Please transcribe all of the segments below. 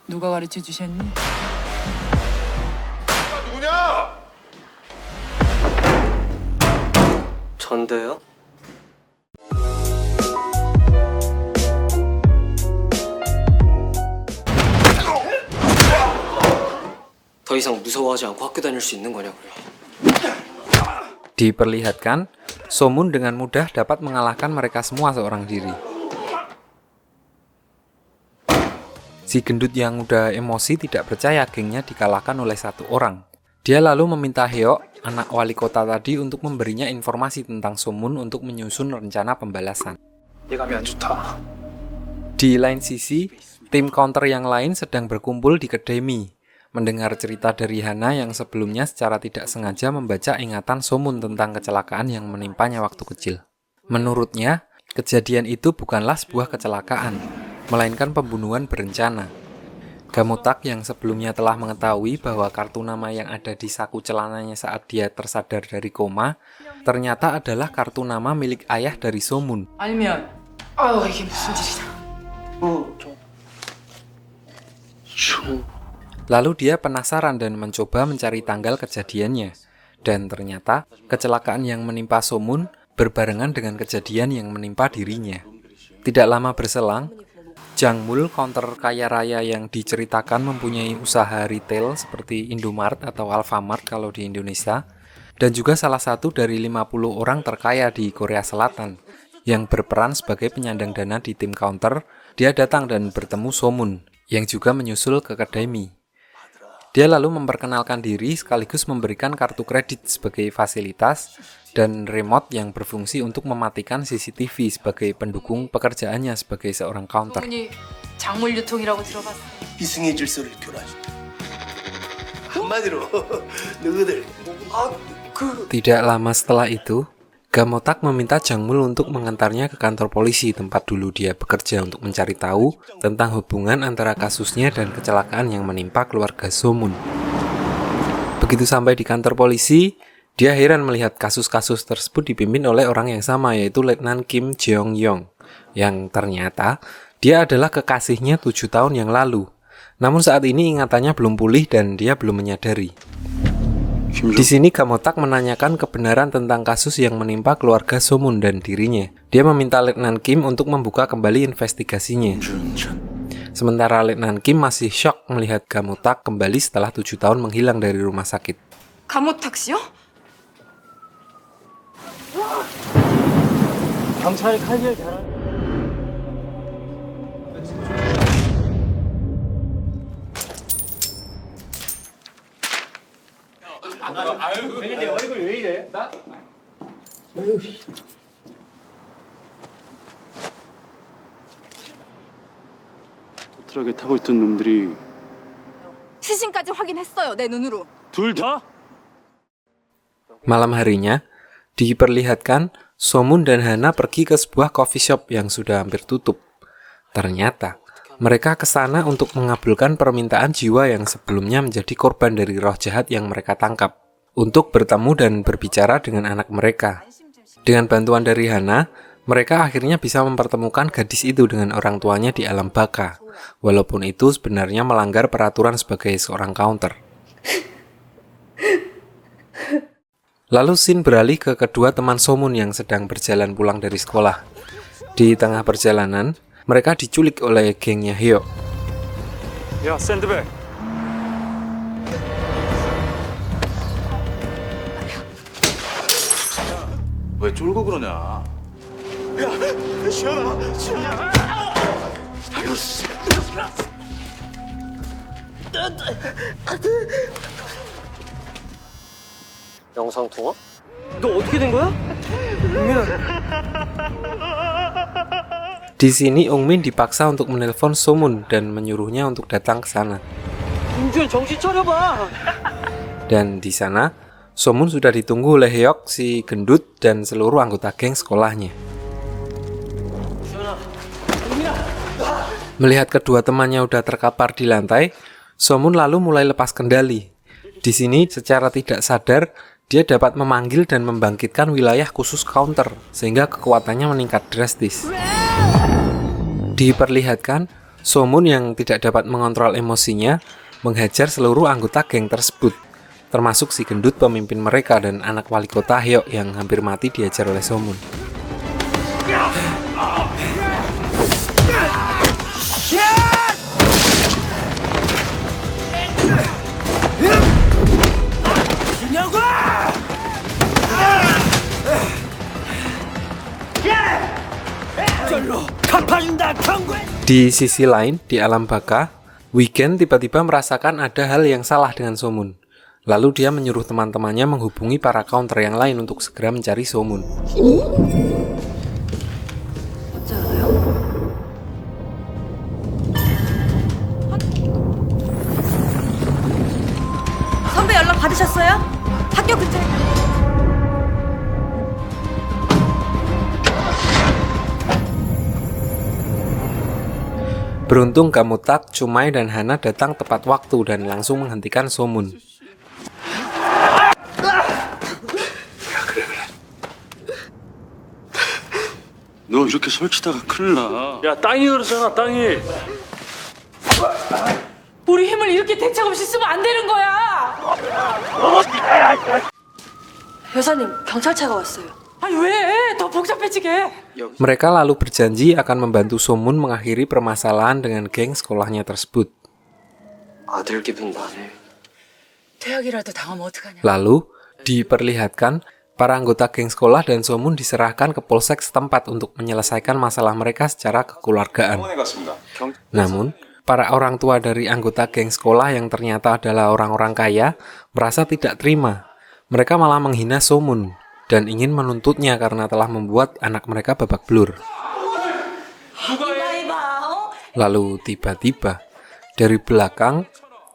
누가 가르쳐 주셨니? 누구냐? 전데요? 더 이상 무서워하지 않고 학교 다닐 수 있는 거냐고요. Diperlihatkan, Somun dengan mudah dapat mengalahkan mereka semua seorang diri. Si gendut yang udah emosi tidak percaya gengnya dikalahkan oleh satu orang. Dia lalu meminta Heok, anak wali kota tadi, untuk memberinya informasi tentang Somun untuk menyusun rencana pembalasan. Di lain sisi, tim counter yang lain sedang berkumpul di kedai mie, mendengar cerita dari Hana yang sebelumnya secara tidak sengaja membaca ingatan Somun tentang kecelakaan yang menimpanya waktu kecil. Menurutnya, kejadian itu bukanlah sebuah kecelakaan, melainkan pembunuhan berencana. Gamotak yang sebelumnya telah mengetahui bahwa kartu nama yang ada di saku celananya saat dia tersadar dari koma, ternyata adalah kartu nama milik ayah dari Somun. 아니면 이게 무슨 일이야? Lalu dia penasaran dan mencoba mencari tanggal kejadiannya. Dan ternyata, kecelakaan yang menimpa Somun berbarengan dengan kejadian yang menimpa dirinya. Tidak lama berselang, Jangmul, counter kaya raya yang diceritakan mempunyai usaha retail seperti Indomaret atau Alfamart kalau di Indonesia, dan juga salah satu dari 50 orang terkaya di Korea Selatan yang berperan sebagai penyandang dana di tim counter. Dia datang dan bertemu Somun yang juga menyusul ke kedai mie. Dia lalu memperkenalkan diri sekaligus memberikan kartu kredit sebagai fasilitas dan remote yang berfungsi untuk mematikan CCTV sebagai pendukung pekerjaannya sebagai seorang counter. 소문이 작물 유통이라고 들어봤어. 이승의 질서를 교란해. 한마디로 너희들 Tidak lama setelah itu, Gamotak meminta Jangmul untuk mengantarnya ke kantor polisi tempat dulu dia bekerja untuk mencari tahu tentang hubungan antara kasusnya dan kecelakaan yang menimpa keluarga Somun. Begitu sampai di kantor polisi, dia heran melihat kasus-kasus tersebut dipimpin oleh orang yang sama, yaitu Letnan Kim Jeong-yong, yang ternyata dia adalah kekasihnya 7 tahun yang lalu. Namun saat ini ingatannya belum pulih dan dia belum menyadari. Di sini Gamotak menanyakan kebenaran tentang kasus yang menimpa keluarga Somun dan dirinya. Dia meminta Letnan Kim untuk membuka kembali investigasinya. Sementara Letnan Kim masih shock melihat Gamotak kembali setelah 7 tahun menghilang dari rumah sakit. 가모탁 씨요? 경찰이 칼질 잘하는. 내 얼굴 왜 이래? 나? 트럭에 타고 있던 놈들이 시신까지 확인했어요, 내 눈으로. 둘 다? Malam harinya, diperlihatkan Somun dan Hana pergi ke sebuah coffee shop yang sudah hampir tutup. Ternyata, mereka ke sana untuk mengabulkan permintaan jiwa yang sebelumnya menjadi korban dari roh jahat yang mereka tangkap, untuk bertemu dan berbicara dengan anak mereka. Dengan bantuan dari Hana, mereka akhirnya bisa mempertemukan gadis itu dengan orang tuanya di alam baka, walaupun itu sebenarnya melanggar peraturan sebagai seorang counter. Lalu scene beralih ke kedua teman Somun yang sedang berjalan pulang dari sekolah. Di tengah perjalanan, mereka diculik oleh gengnya Heok. 야, 샌드백. 왜 쫄고 그러냐? 야, 시원아. 영상 통화? 너 어떻게 된 거야? Di sini Ungmin dipaksa untuk menelpon Somun dan menyuruhnya untuk datang ke sana. 김주현 정신 차려봐. Dan di sana, Somun sudah ditunggu oleh Heok, si gendut, dan seluruh anggota geng sekolahnya. Melihat kedua temannya udah terkapar di lantai, Somun lalu mulai lepas kendali. Di sini, secara tidak sadar, dia dapat memanggil dan membangkitkan wilayah khusus counter, sehingga kekuatannya meningkat drastis. Diperlihatkan, So-moon yang tidak dapat mengontrol emosinya, menghajar seluruh anggota geng tersebut, termasuk si gendut pemimpin mereka dan anak wali kota Hyuk yang hampir mati dihajar oleh So-moon. Di sisi lain, di alam baka, Weekend tiba-tiba merasakan ada hal yang salah dengan So-moon. Lalu dia menyuruh teman-temannya menghubungi para counter yang lain untuk segera mencari So-moon. 선배 연락 받으셨어요? 학교 근처에. Beruntung Gamotak, Chumai, dan Hana datang tepat waktu dan langsung menghentikan So-moon. 너 이렇게 설치다가 큰일 나. 야, 땅이 그러잖아, 땅이. 우리 힘을 이렇게 대책 없이 쓰면 안 되는 거야. 여사님, 경찰차가 왔어요. 아니 왜? 더 복잡해지게. Mereka lalu berjanji akan membantu So-moon mengakhiri permasalahan dengan geng sekolahnya tersebut. 아들 기분 나네. 퇴학이라도 당하면 어떡하냐. Lalu, diperlihatkan para anggota geng sekolah dan So-moon diserahkan ke polsek setempat untuk menyelesaikan masalah mereka secara kekeluargaan. Namun, para orang tua dari anggota geng sekolah yang ternyata adalah orang-orang kaya merasa tidak terima. Mereka malah menghina So-moon dan ingin menuntutnya karena telah membuat anak mereka babak belur. Lalu tiba-tiba, dari belakang,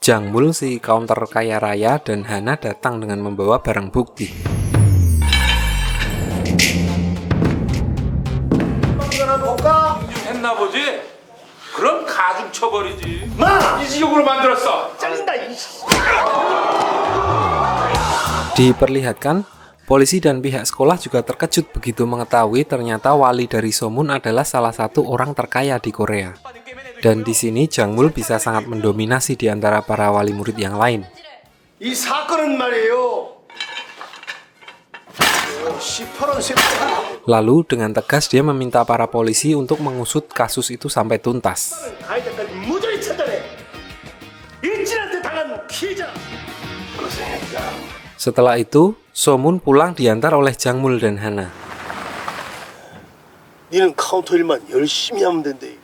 Jangmul si counter kaya raya dan Hana datang dengan membawa barang bukti. 했나 보지? 그럼 가중 쳐버리지. 이지적으로 만들었어. 잘린다. Diperlihatkan, polisi dan pihak sekolah juga terkejut begitu mengetahui ternyata wali dari So-moon adalah salah satu orang terkaya di Korea. Dan di sini Jangmul bisa sangat mendominasi di antara para wali murid yang lain. 이 사건은 말이에요. 시퍼런 새. Lalu dengan tegas dia meminta para polisi untuk mengusut kasus itu sampai tuntas. 가해자까지 무죄히 처단해. 일진한테 당한 피해자. Setelah itu, So-moon pulang diantar oleh Jangmul dan Hana. 니는 카운터 일만 열심히 하면 된대.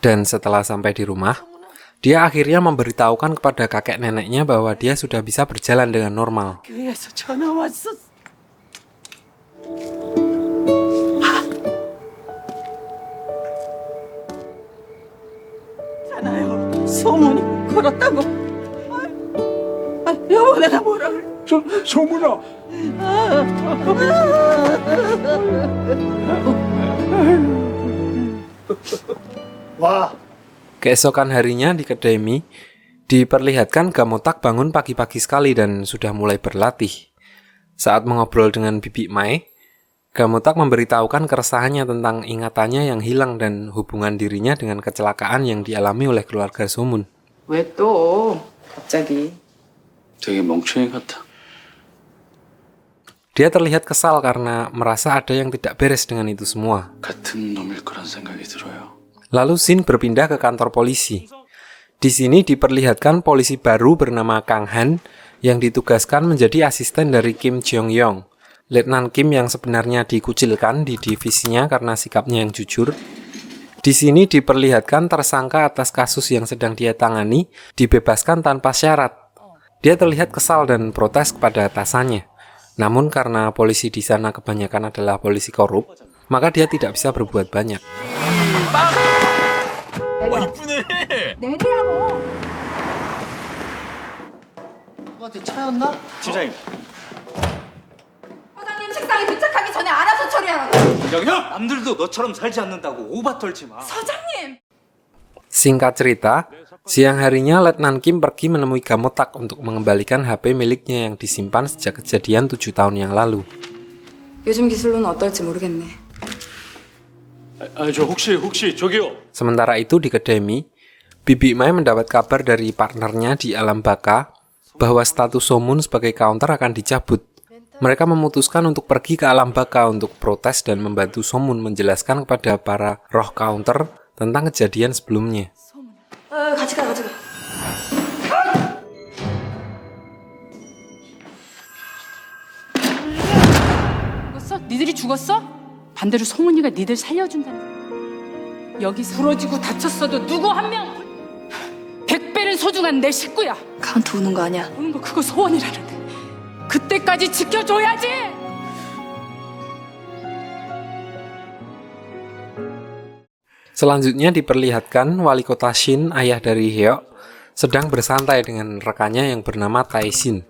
Dan setelah sampai di rumah, dia akhirnya memberitahukan kepada kakek neneknya bahwa dia sudah bisa berjalan dengan normal. 교회에서 전화 왔어. 있잖아요. 소문이 걸었다고. 여보 내가 뭐라 그래? 소문아. 와. Keesokan harinya di kedai mie, diperlihatkan Gamotak bangun pagi-pagi sekali dan sudah mulai berlatih. Saat mengobrol dengan Bibi Mai, Gamotak memberitahukan keresahannya tentang ingatannya yang hilang dan hubungan dirinya dengan kecelakaan yang dialami oleh keluarga So-moon. 왜 또 갑자기? 되게 멍청이 같아. Dia terlihat kesal karena merasa ada yang tidak beres dengan itu semua. 같은 놈일 거란 생각이 들어요. Lalu Shin berpindah ke kantor polisi. Di sini diperlihatkan polisi baru bernama Kang Han yang ditugaskan menjadi asisten dari Kim Jeong-yong, Letnan Kim yang sebenarnya dikucilkan di divisinya karena sikapnya yang jujur. Di sini diperlihatkan tersangka atas kasus yang sedang dia tangani dibebaskan tanpa syarat. Dia terlihat kesal dan protes kepada atasannya. Namun karena polisi di sana kebanyakan adalah polisi korup, maka dia tidak bisa berbuat banyak. 내리라고. 누구한테 차였나? 팀장님. 사장님 식당에 도착하기 전에 알아서 처리하라고. 영영. 남들도 너처럼 살지 않는다고 오바 떨지 마. 사장님. Singkat cerita, Siang harinya, Letnan Kim pergi menemui Gamotak untuk mengembalikan HP miliknya yang disimpan sejak kejadian 7 tahun yang lalu. 요즘 기술로는 어떨지 모르겠네. 저 혹시 저기요. Sementara itu di kedai mie, Bibi Mai mendapat kabar dari partnernya di alam baka bahwa status Somun sebagai counter akan dicabut. Mereka memutuskan untuk pergi ke alam baka untuk protes dan membantu Somun menjelaskan kepada para roh counter tentang kejadian sebelumnya. 같이 가. 죽었어? 니들이 죽었어? 반대로 송은이가 니들 살려준다는. 여기서 부러지고 다쳤어도 누구 한 명 100배는 소중한 내 식구야. 카운트 우는 거 아니야? 우는 거 그거 소원이라는데. 그때까지 지켜줘야지. Selanjutnya diperlihatkan wali kota Shin, ayah dari Hyuk, sedang bersantai dengan rekannya yang bernama Tae-shin.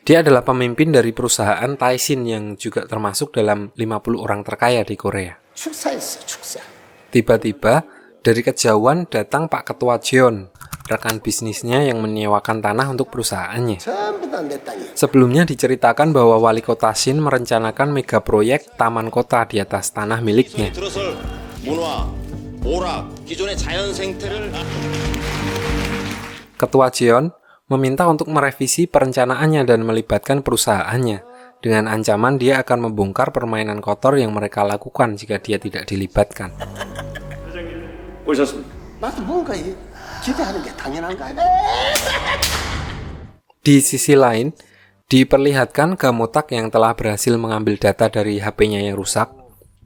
Dia adalah pemimpin dari perusahaan Tae-shin yang juga termasuk dalam 50 orang terkaya di Korea. 축사했어, 축사. Tiba-tiba, dari kejauhan datang Pak Ketua Jeon, rekan bisnisnya yang menyewakan tanah untuk perusahaannya. 전부 다 내 땅이야. Sebelumnya diceritakan bahwa wali kota Shin merencanakan mega proyek taman kota di atas tanah miliknya. 들어설 문화, 오락, 기존의 자연 생태를 Ketua Jeon meminta untuk merevisi perencanaannya dan melibatkan perusahaannya, dengan ancaman dia akan membongkar permainan kotor yang mereka lakukan jika dia tidak dilibatkan. 오셨습니다. 나도 뭔가 기대하는 게 당연한 거 아니야? Di sisi lain, diperlihatkan Gamotak yang telah berhasil mengambil data dari HP-nya yang rusak.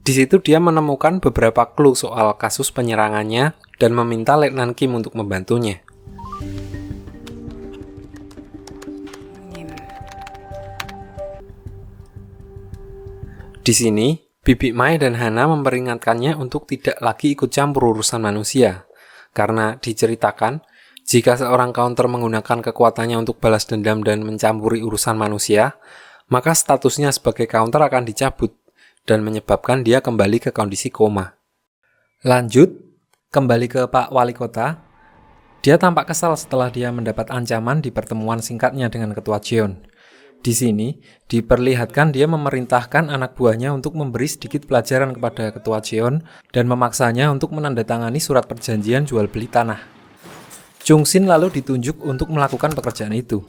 Di situ dia menemukan beberapa clue soal kasus penyerangannya dan meminta Letnan Kim untuk membantunya. Di sini, Bibi Mai dan Hana memperingatkannya untuk tidak lagi ikut campur urusan manusia. Karena diceritakan, jika seorang counter menggunakan kekuatannya untuk balas dendam dan mencampuri urusan manusia, maka statusnya sebagai counter akan dicabut dan menyebabkan dia kembali ke kondisi koma. Lanjut, kembali ke Pak Wali Kota. Dia tampak kesal setelah dia mendapat ancaman di pertemuan singkatnya dengan Ketua Jeon. Di sini, diperlihatkan dia memerintahkan anak buahnya untuk memberi sedikit pelajaran kepada Ketua Jeon dan memaksanya untuk menandatangani surat perjanjian jual beli tanah. Chung Shin lalu ditunjuk untuk melakukan pekerjaan itu.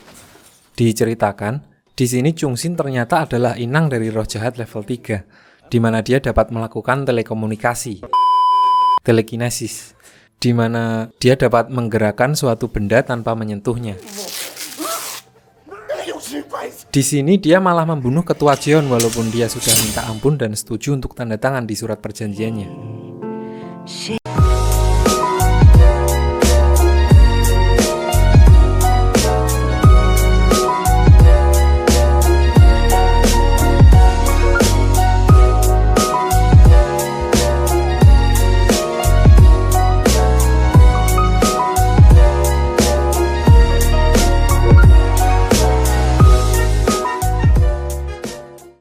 Diceritakan, di sini Chung Shin ternyata adalah inang dari roh jahat level 3, di mana dia dapat melakukan telekomunikasi, telekinesis, di mana dia dapat menggerakkan suatu benda tanpa menyentuhnya. Di sini dia malah membunuh Ketua Jeon walaupun dia sudah minta ampun dan setuju untuk tanda tangan di surat perjanjiannya.